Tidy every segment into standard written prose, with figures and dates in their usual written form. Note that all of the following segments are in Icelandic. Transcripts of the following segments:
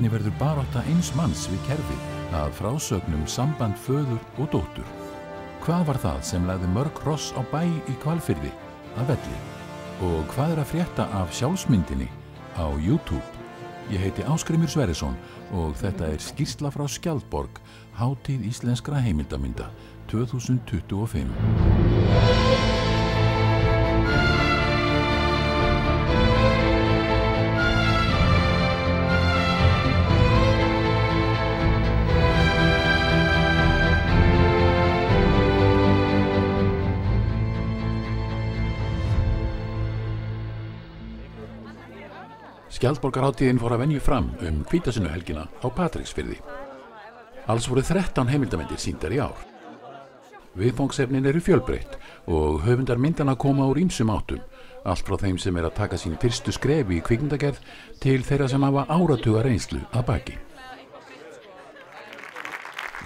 Hvernig verður barátta eins manns við kerfið að frásögnum samband föður og dóttur? Hvað var það sem lagði mörg hross á bæ í Hvalfirði að velli? Og hvað að frétta af sjálfsmyndinni á YouTube? Ég heiti Ásgrímur Sverrisson og þetta skýrsla frá Skjaldborg, hátíð íslenskra heimildamynda 2025. Skjaldborgarhátíðin fór að venju fram hvítasunnuhelgina á Patreksfirði. Alls voru 13 heimildamindir sýndar í ár. Viðfangsefnin eru fjölbreytt og höfundar myndana koma úr ýmsum áttum, allt frá þeim sem að taka sín fyrstu skref í kvikmyndagerð til þeirra sem hafa áratuga reynslu að baki.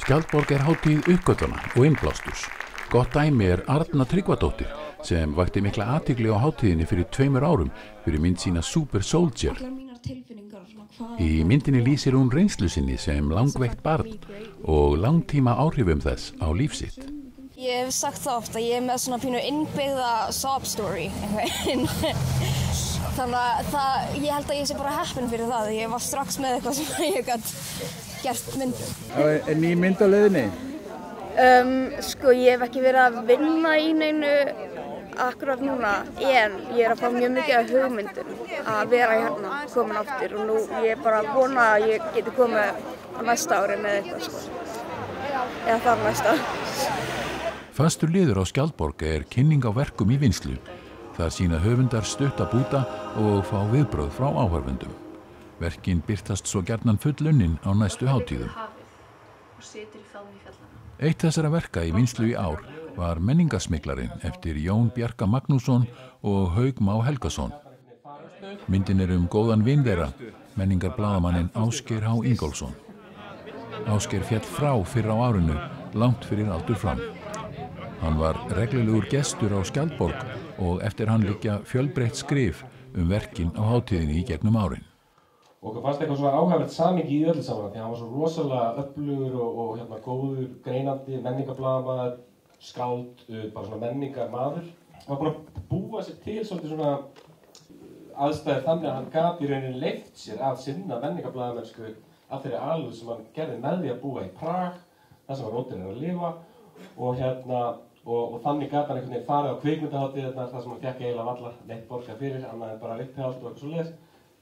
Skjaldborg hátíð uppgötvana og innblásturs. Gott dæmi Arna Tryggvadóttir sem vakti mikla athygli á hátíðinni fyrir 2 árum fyrir mynd sína Super Soldier. Í myndinni lýsir hún reynslu sinni sem langveikt barn og langtíma áhrifum þess á líf sitt. Ég hef sagt það oft að ég með svona pínu innbyggða sob story. Þannig að ég held að ég sé bara heppin fyrir það. Ég var strax með eitthvað sem ég gat gert myndum. Er ný mynd á leiðinni? Sko, ég hef ekki verið að vinna í neinu akkurat núna, en ég að fá mjög mikið af hugmyndum að vera hérna komin aftur og nú ég bara vona að ég geti komið á næsta ári með eitthvað, sko. Eða þar næsta. Fastur liður á Skjaldborg kynning á verkum í vinnslu. Það sýna höfundar stutta búta og fá viðbrögð frá áhorfendum. Verkin birtast svo gjarnan fullunnin á næstu hátíðum. Eitt þessara verka í vinnslu í ár var Menningarsmyglarinn eftir Jón Bjarka Magnússon og Hauk Má Helgason. Myndin góðan vin þeirra, menningarblaðamanninn Ásgeir H. Ingólfsson. Ásgeir féll frá fyrr á árinu, langt fyrir aldur fram. Hann var reglulegur gestur á Skjaldborg og eftir hann liggja fjölbreytt skrif verkin á hátíðinni í gegnum árin. Og okkur fannst eitthvað svona áhæfilegt samhengi í öllu saman því hann var svo rosalega öflugur og góður, greinandi, menningarblaðamaður, skáld, bara svona menningarmaður. Hann var búinn að búa sér til svolítið svona aðstæður þannig að hann gat í rauninni leyft sér að sinna menningarblaðamennsku af þeirri alúð sem hann gerði með því að búa í Prag, þar sem rótin að lifa og þannig gat hann einhvern veginn farið á kvikmyndahátíðirnar þar sem hann fékk eiginlega varla neitt borgað fyrir, annað en bara upphald og eitthvað svoleiðis,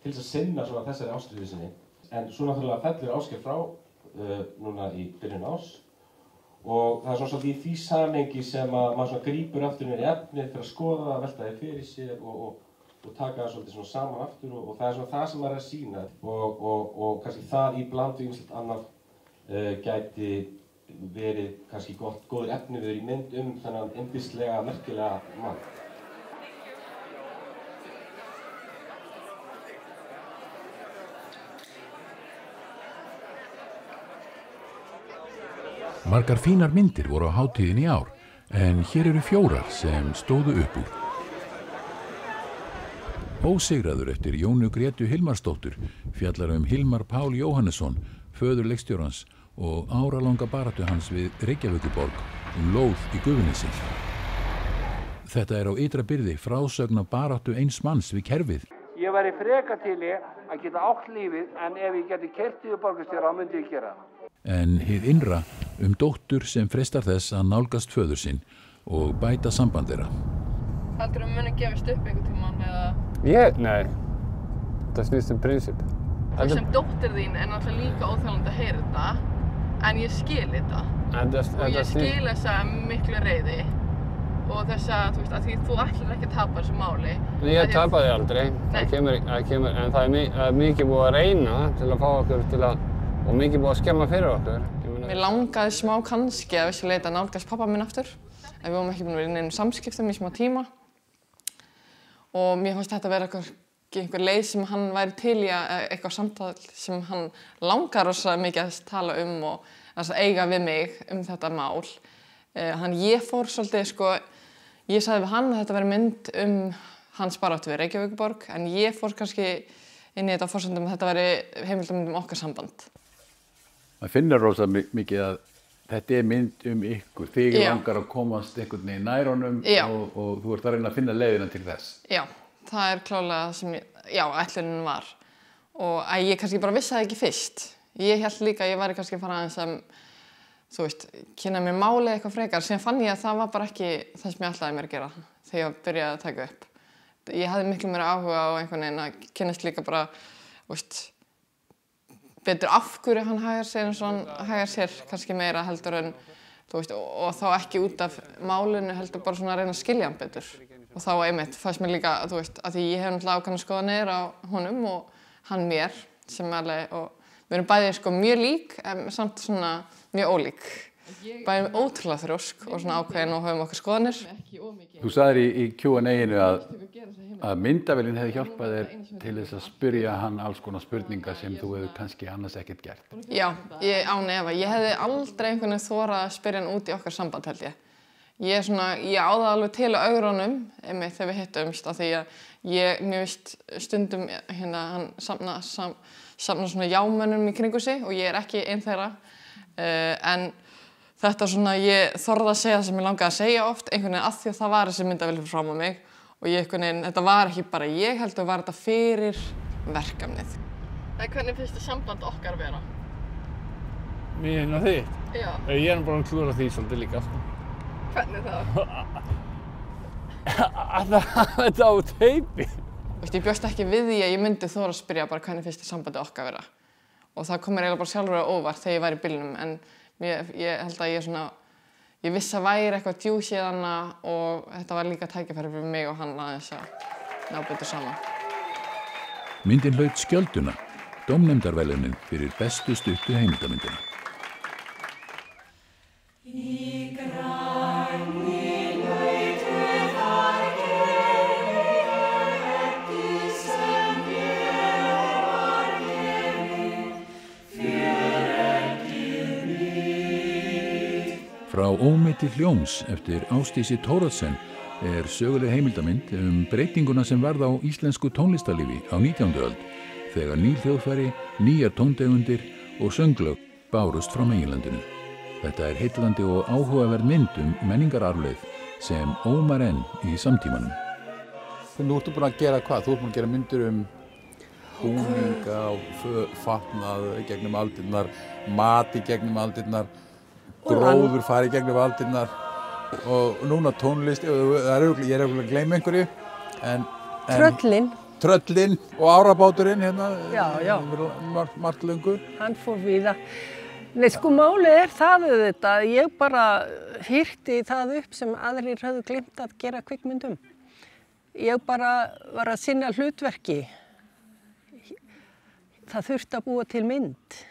til þess að sinna svona þessari ástríðu sinni. En svo náttúrulega fellur Ásgeir frá núna í byrjun árs og það svona svolítið í því samhengi sem að maður svona grípur aftur inn í efnið fyrir að skoða það, velta því fyrir sér og taka það svolítið svona saman aftur og það svona það sem maður að sýna og kannski það í bland við ýmislegt annað gæti verið kannski góður efniviður í mynd þennan yndislega, merkilega mann. Margar fínar myndir voru á hátíðinni í ár, en hér 4 sem stóðu upp úr. Ósigraður eftir Jónu Grétu Hilmarsdóttur fjallar Hilmar Pál Jóhannesson, föður leikstjórans og áralanga baráttu hans við Reykjavíkurborg lóð í Gufunesi. Þetta á ytra byrði frásögn af baráttu eins manns við kerfið. Ég væri freka til að geta átt lífið, en ef ég geti keyrt yfir borgarstjóra, þá myndi ég gera það. En hið innra dóttur sem freistar þess að nálgast föður sinn og bæta samband þeirra. Heldurðu muni gefast upp einhvern tímann eða? Nei. Það snýst prinsip. Þú sem dóttir þín náttúrulega líka óþjálfandi að heyra þetta, en ég skil þetta. Og ég skil þessa miklu reiði og þessa, þú veist, að því þú ætlar ekki að tapa þessu máli. Ég tapaði aldrei. Það kemur, en það mikið búið að reyna til að fá okkur til að og mikið búið að skemma fyrir okkur. Mér langaði smá kannski að vissu leyti að nálgast pabba minn aftur, en við vorum ekki búin að vera í neinum samskiptum í smá tíma. Og mér fannst þetta vera einhver leið sem hann væri til í eitthvað samtal sem hann langar rosa mikið að tala og að eiga við mig þetta mál. Þannig ég fór svolítið, ég sagði við hann að þetta væri mynd hans baráttu við Reykjavíkurborg, en ég fór kannski inn í þetta forsendum að þetta væri heimildamynd okkar samband. Man finnur rosa mikið að þetta mynd ykkur. Þig langar að komast einhvern veginn nær honum og þú ert að reyna að finna leiðina til þess. Já, það klálega það sem ætlunin var. Og að ég kannski bara vissi það ekki fyrst. Ég hélt líka að ég væri kannski að fara aðeins að, þú veist, kynna mér málið eitthvað frekar. Síðan fann ég að það var bara ekki það sem ég ætlaði mér að gera þegar ég byrjaði að taka upp. Ég hafði miklu meira áhuga á einhvern veginn að kynnast líka bara, þú veist, betur af hverju hann hagar sér eins og hann hagar sér kannski meira heldur en, þú veist, og þá ekki út af málinu heldur bara svona að reyna að skilja hann betur. Og þá einmitt fannst mér líka, þú veist, að því ég hef náttúrulega ákveðnar skoðanir á honum og hann mér sem alveg, og við erum bæði sko mjög lík en samt svona mjög ólík. Bæði ótrúlega þrjósk og svona ákveðin og höfum okkar skoðanir. Þú sagðir í Q&A-inu að myndavélin hefði hjálpað þér til þess að spyrja hann alls konar spurningar sem þú hefur kannski annars ekkert gert. Já, án efa. Ég hefði aldrei einhvern veginn þorað að spyrja hann út í okkar samband held ég. Ég á það alveg til á augrunum einmitt þegar við hittumst af því að mér veist stundum hann safna svona jámönnum í kringu sig og ég ekki einn þeirra. En þetta svona, ég þorði að segja það sem ég langaði að segja oft, einhvern veginn að því að það var þessi myndavél fyrir fram á mig og ég einhvern veginn, þetta var ekki bara ég heldur, var þetta fyrir verkefnið. En hvernig finnst þið samband okkar vera? Mín og þitt? Já. Ég er bara að klúra því svolítið líka, sko. Hvernig þá? Þetta á teipi. Ég bjóst ekki við því að ég myndi þora að spyrja bara hvernig finnst þið sambandi okkar vera. Og það kom mér eiginlega bara sjálfur á óvart þegar ég var í bílnum, en ég held að ég vissi að væri eitthvað djús í þarna og þetta var líka tækifæri fyrir mig og hann aðeins að ná betur saman. Myndin hlaut skjölduna, dómnefndarverðlaunin fyrir bestu stuttu heimildamyndina. Frá ómeti hljóms eftir Ásdísi Thoroddsen söguleg heimildamynd breytinguna sem varð á íslensku tónlistarlífi á 19. öld þegar ný hljóðfæri, nýjar tóntegundir og sönglög bárust frá meginlandinu. Þetta heillandi og áhugaverð mynd menningararfleifð sem ómar enn í samtímanum. Nú ertu búin að gera hvað? Þú ert búin að gera myndir búninga og fatnað gegnum aldirnar, mat í gegnum aldirnar, gróður fari gegnum aldirnar og núna tónlist, ég er að gleyma einhverju. Tröllin og árabáturinn hérna, margt löngu. Hann fór víða. Nei, sko málið það auðvitað, ég bara hirti það upp sem aðrir höfðu gleymt að gera kvikmyndum. Ég bara var að sinna hlutverki. Það þurfti að búa til mynd.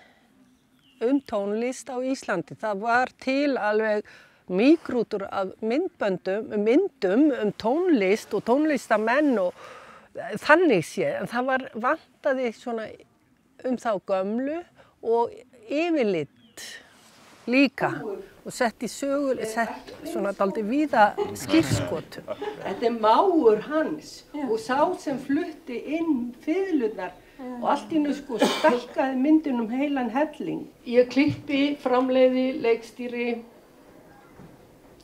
Tónlist á Íslandi. Það var til alveg mígrútur af myndum tónlist og tónlistamenn og þannig séð. En það vantaði svona þá gömlu og yfirlit líka og sett svona dálítið víða skírskotum. Þetta mágur hans og sá sem flutti inn fiðlurnar og allt í einu sko stækkaði myndin heilan helling. Ég klippi, framleiði, leikstýri,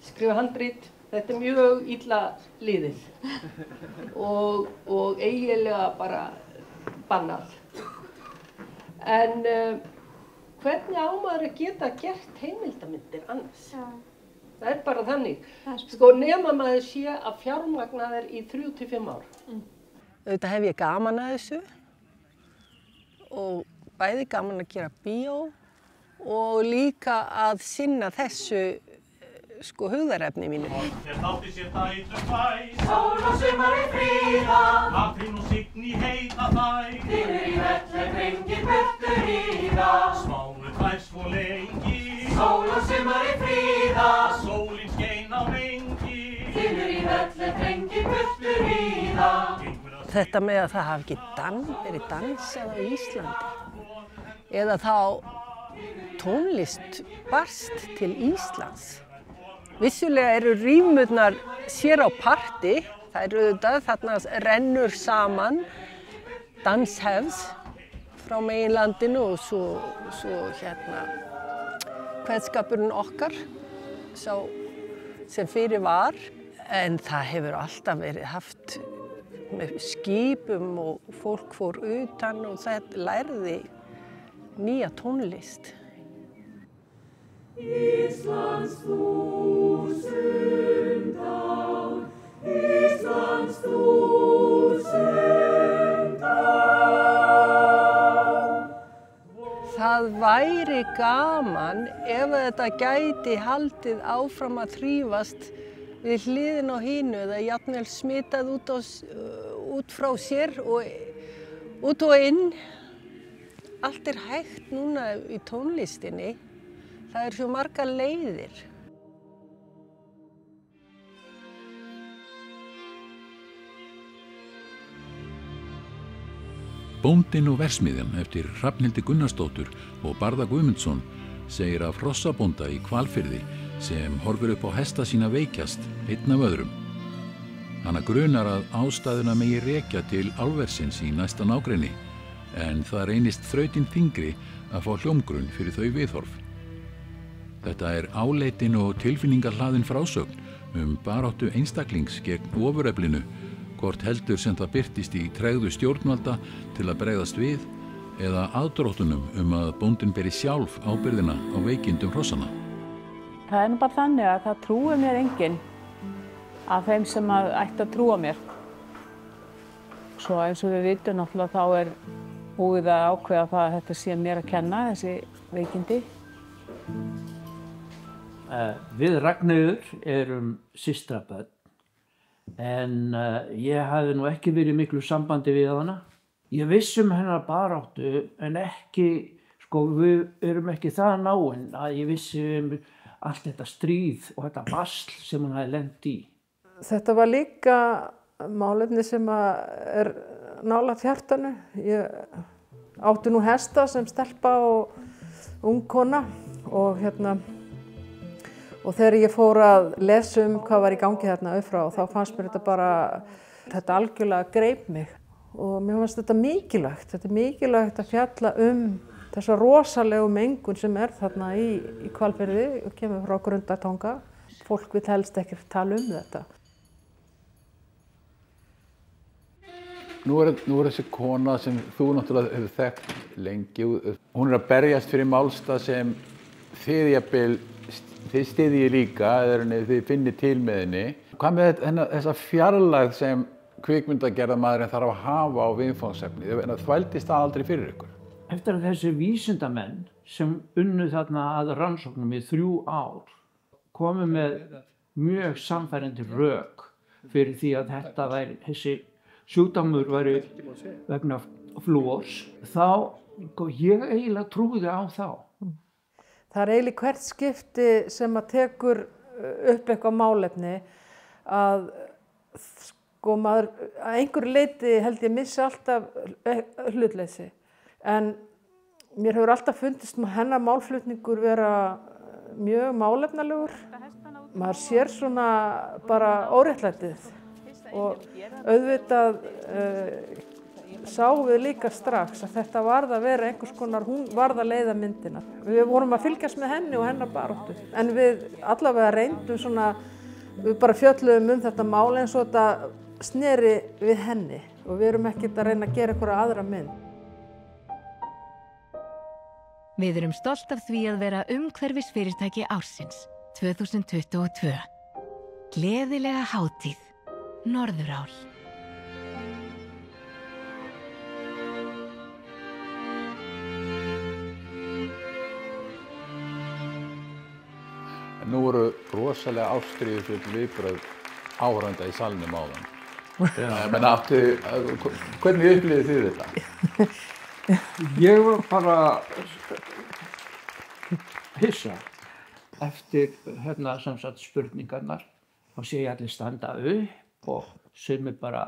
skrifa handrit. Þetta mjög illa liðið og eiginlega bara bannað. En hvernig á maður að geta gert heimildarmyndir annars? Það bara þannig. Sko nema maður sé að fjármagna þær í 3 til 5 ár. Auðvitað hef ég gaman að þessu. Og bæði gaman að gera bíó og líka að sinna þessu sko hugðarefni mínu. Hér þátti sér dætur bæ, sól og sumar í fríða, Katrín og Signý heita þær, þínur í velli drengir burtur í það, smánu tvær svo lengi, sól og sumar í fríða, sólin skein á mengi, þínur í velli drengir burtur í það. Þetta með að það hafi ekki verið dansað á Íslandi eða þá tónlist barst til Íslands. Vissulega eru rímurnar sér á parti, það auðvitað, þarna rennur saman danshefð frá meginlandinu og svo kveðskapurinn okkar, sá sem fyrir var. En það hefur alltaf verið haft með skipum og fólk fór utan og það lærði nýja tónlist. Íslands þúsund ár, Íslands þúsund ár. Það væri gaman ef þetta gæti haldið áfram að þrífast við hliðin á hínu eða jafnvel smitað út frá sér og út og inn. Allt hægt núna í tónlistinni. Það svo margar leiðir. Bóndinn og versmiðjan eftir Hrafnhildi Gunnarsdóttur og Barða Guðmundsson segir af hrossabónda í Hvalfirði sem horfir upp á hesta sína veikjast einn af öðrum. Hana grunar að ástæðuna megi rekja til álversins í næsta nágrenni, en það reynist þrautin þyngri að fá hljómgrunn fyrir þau viðhorf. Þetta áleitin og tilfinningahlaðin frásögn baráttu einstaklings gegn ofureflinu, hvort heldur sem það birtist í tregðu stjórnvalda til að bregðast við, eða aðdróttunum að bóndinn beri sjálf ábyrgðina á veikindum hrossana. Það nú bara þannig að það trúir mér enginn af þeim sem ætti að trúa mér. Svo eins og við vitum náttúrulega þá búið að ákveða það að þetta sé mér að kenna, þessi veikindi. Við Ragnheiður erum systrabörn, en ég hafði nú ekki verið í miklu sambandi við hana. Ég viss hennar baráttu, en ekki, við erum ekki það náin að ég vissi allt þetta stríð og þetta basl sem hún hafði lent í. Þetta var líka málefni sem nálægt hjartanu. Ég átti nú hesta sem stelpa og ung kona og þegar ég fór að lesa hvað var í gangi þarna uppfrá, þá fannst mér þetta algjörlega greip mig. Og mér fannst þetta mikilvægt. Þetta mikilvægt að fjalla þessa rosalegu mengun sem þarna í Hvalfirði og kemur frá Grundartanga. Fólk vill helst ekki tala þetta. Nú þessi kona sem þú náttúrulega hefur þekkt lengi. Hún að berjast fyrir málstað sem þið styðjið líka, eða þið finnið til með henni. Hvað með þessa fjarlægð sem kvikmyndagerðarmaðurinn þarf að hafa á viðfangsefni? Þvældist það aldrei fyrir ykkur? Eftir að þessi vísindamenn sem unnu þarna að rannsóknum í 3 ár komu með mjög sannfærandi rök fyrir því að þessi sjúkdómur væri vegna flúors, þá ég eiginlega trúði á þá. Það eiginlega hvert skipti sem tekur upp eitthvað málefni að maður að einhverju leyti held ég missi alltaf hlutleysi. En mér hefur alltaf fundist hennar málflutningur vera mjög málefnalegur. Maður sér svona bara óréttlætið og auðvitað sáum við líka strax að þetta varð að vera einhvers konar, hún varð að leiða myndina. Við vorum að fylgjast með henni og hennar baráttu. En við allavega reyndum svona, við bara fjölluðum þetta mál eins og þetta sneri við henni og við erum ekkert að reyna að gera einhverja aðra mynd. Við erum stolt af því að vera umhverfisfyrirtæki ársins 2022. Gleðilega hátíð, Norðurál. Nú voru rosalega ástríðufull viðbrögð áhorfenda í salnum áðan. Hvernig upplifið þið þetta? Ég var bara hissa eftir spurningarnar. Þá sé ég allir standa upp og sumir bara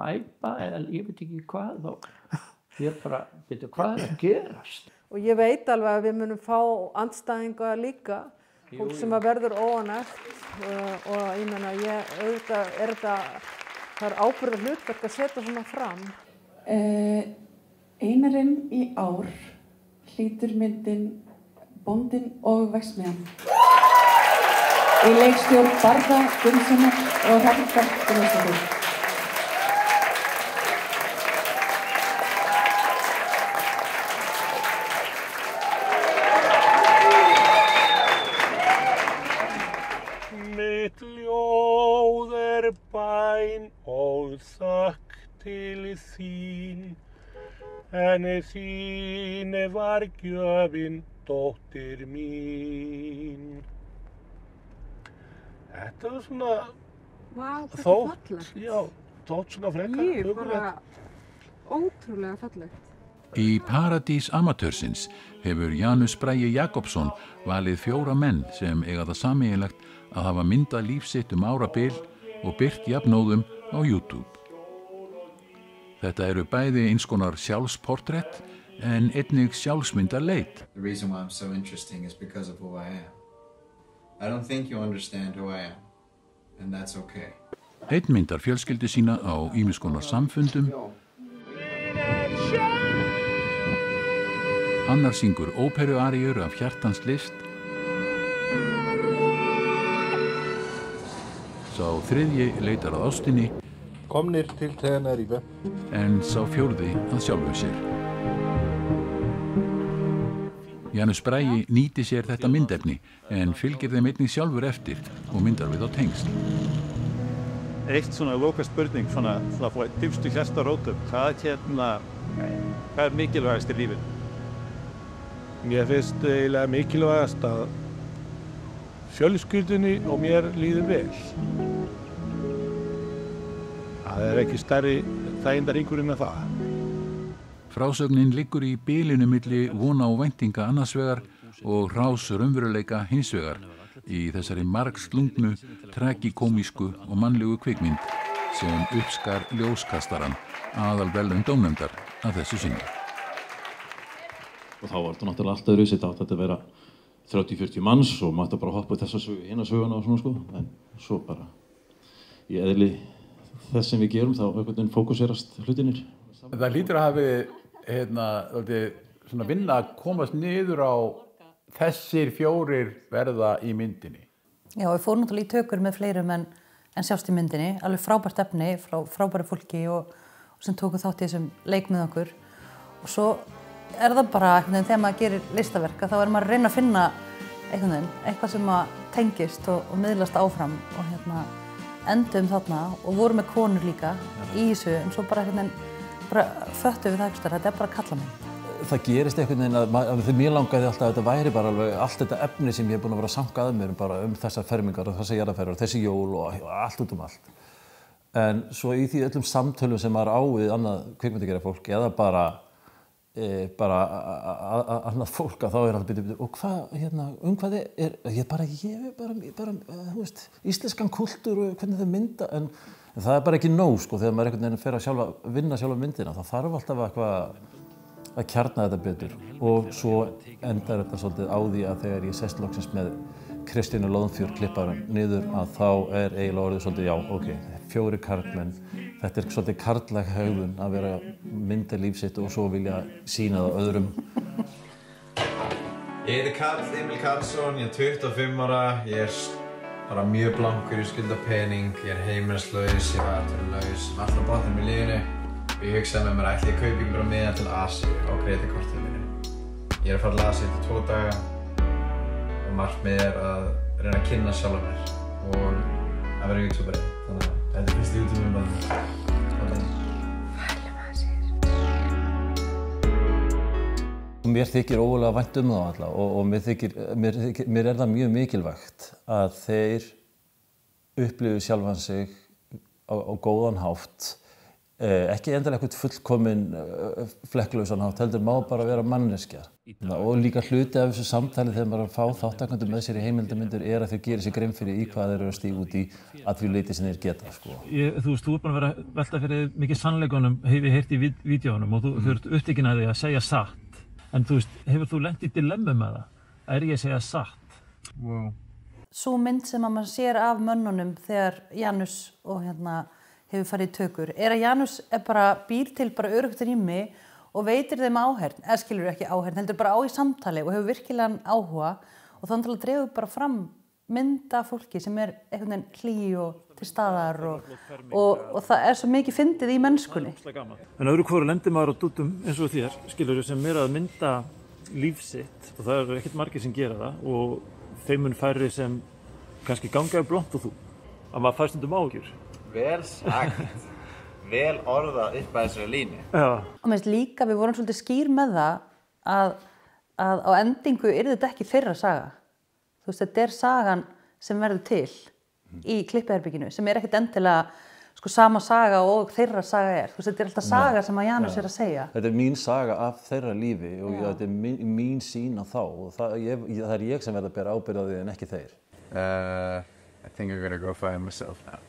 æpa eða ég veit ekki hvað. Og ég bara, veitu hvað að gerast? Og ég veit alveg að við munum fá andstæðinga líka. Fólk sem verður óánægt og ég meina, auðvitað það ábyrgðarhlutverk að setja svona fram. Einarinn í ár hlýtur myndin Bóndinn og verksmiðjan. Í leikstjórn Barða Gunnsonar og Hrafnberg Gunnlaugsdóttur. Mitt ljóð bæn og þökk til þín, en þín var gjöfin dóttir mín. Þetta var svona, Vá, þetta er þótt, fallegt. já, þótt svona frekar Ég er bara ótrúlega fallegt. Í Paradís amatörsins hefur Janus Bragi Jakobsson valið 4 menn sem eiga það sameiginlegt að hafa myndað líf sitt árabil og birt jafnóðum á YouTube. Þetta eru bæði eins konar sjálfsportrett en einnig sjálfsmyndarleit. The reason why I'm so interesting is because of who I am. I don't think you understand who I am, and that's okay. Einn myndar fjölskyldu sína á ýmiss konar samfundum. Annar syngur óperuaríur af hjartans list. Sá þriðji leitar að ástinni. Komnir til Tenerife. En sá fjórði að sjálfu sér. Janus Bragi nýti sér þetta myndefni en fylgir þeim einnig sjálfur eftir og myndar við á tengsl. Eitt svona loka spurning, svona frá dýpstu hjartarótum, hvað er mikilvægast í lífinu? Mér finnst eiginlega mikilvægast að fjölskyldunni og mér líður vel. Það er ekki stærri þægindaringur en það. Frásögnin liggur í bilinu milli vona og væntinga annars vegar og hrás raunveruleika hins vegar í þessari margslungnu, tragikomísku og mannlegu kvikmynd sem uppskar ljóskastaran aðalverðlaun dómnefndar að þessu sinni. Og þá var þetta náttúrulega allt öðruvísi, þetta átti að vera 30-40 manns og maður bara hoppa þessa sögu, hina söguna og svona sko, en svo bara í eðli þess sem við gerum þá einhvern veginn fókuserast hlutinir. Það lítur að hafi svona vinna að komast niður á þessir 4 verða í myndinni. Já, við fórum náttúrulega í tökur með fleirum en sjást í myndinni, alveg frábært efni frá frábæru fólki og sem tóku þátt í þessum leik með okkur. Og svo er það bara einhvern veginn þegar maður gerir listaverka þá er maður að reyna að finna eitthvað sem að tengist og miðlast áfram og endum þarna og vorum með konur líka í þessu en svo bara einhvern veginn föttum við það ekstra, þetta er bara kallamynd. Það gerist einhvern veginn að mér langaði alltaf að þetta væri bara alveg allt þetta efni sem ég hef búin að vera að sanka að mér bara þessar fermingar og þessar jarðarferðir og þessi jól og allt út allt. En svo í því öllum samtölum sem maður á við annað kvikmyndagerðar fólk eða bara annað fólk að þá er alltaf byrjuð og hvað, hvað er þú veist, íslenskan kultúr og hvernig þau mynda en það er bara ekki nóg sko þegar maður einhvern veginn fer að vinna sjálfa myndina þá þarf alltaf eitthvað að kjarna þetta betur og svo endar þetta svolítið á því að þegar ég sest loksins með Kristínu Lóðnfjörð klipparum niður að þá er eiginlega orðið svolítið já, ok, 4 karlmenn þetta er svolítið karllæg hegðun að vera mynda líf sitt og svo vilja sýna það öðrum. Ég heiti Karl Emil Karlsson, ég er 25 ára, ég er bara mjög blankur, ég skulda pening, ég er heimilislaus, ég var atvinnulaus, alltaf bátum í lífinu. Og ég hugsaði með mér ætli ég kaupi bara miða til Asíu á kreditkortinu mínu. Ég er að fara að Asíu til 2 daga og markmiðið er að reyna að kynna sjálfa mér og að vera YouTuberi. Þannig að þetta er fyrst YouTube-myndbandið. Mér þykir ógulega vænt þá alla og mér er það mjög mikilvægt að þeir upplifi sjálfan sig á góðan hátt. Ekki endilega eitthvað fullkominn flekklausan hátt, heldur má bara vera manneskja. Og líka hluti af þessu samtali þegar maður fá þátttakendur með sér í heimildarmyndir er að þeir gera sér grein fyrir í hvað þeir eru að stíga út í að því leyti sem þeir geta. Sko. Þú veist, þú er bara að vera velta fyrir mikið sannleikunum, hef ég heyrt í vídeónum og þú ert upptekinn að því að segja satt. En þú veist, hefur þú lent í dilemmu með það? Er ég að segja satt? Wow. Sú mynd sem að maður sér af mönnunum þegar Janus og hefur farið í tökur er að Janus er bara býr til bara öruggt rými og veitir þeim áheyrn, eða skilur ekki áheyrn, heldur bara á í samtali og hefur virkilegan áhuga og þá náttúrulega dregur bara fram mynda fólki sem einhvern veginn hlý og til staðar og það svo mikið fyndið í mennskunni. En öðru hvoru lendir maður á dútum eins og þér, skilur sem að mynda líf sitt og það ekkert margir sem gera það og þeim mun færri sem kannski ganga blont og þú, að maður fær stundum áhyggjur. Vel sagt. Vel orðað upp að þessari línu. Já. Og mér finnst líka, við vorum svolítið skýr með það að á endingu þetta ekki þeirra saga. Þú veist, þetta sagan sem verður til í klippiherbygginu, sem ekkert endilega sama saga og þeirra saga Þú veist, þetta alltaf saga sem að Janus að segja. Þetta mín saga af þeirra lífi og þetta mín sýn á þá og það ég sem verð að bera ábyrgð á því en ekki þeir. I think I'm gonna go find myself now.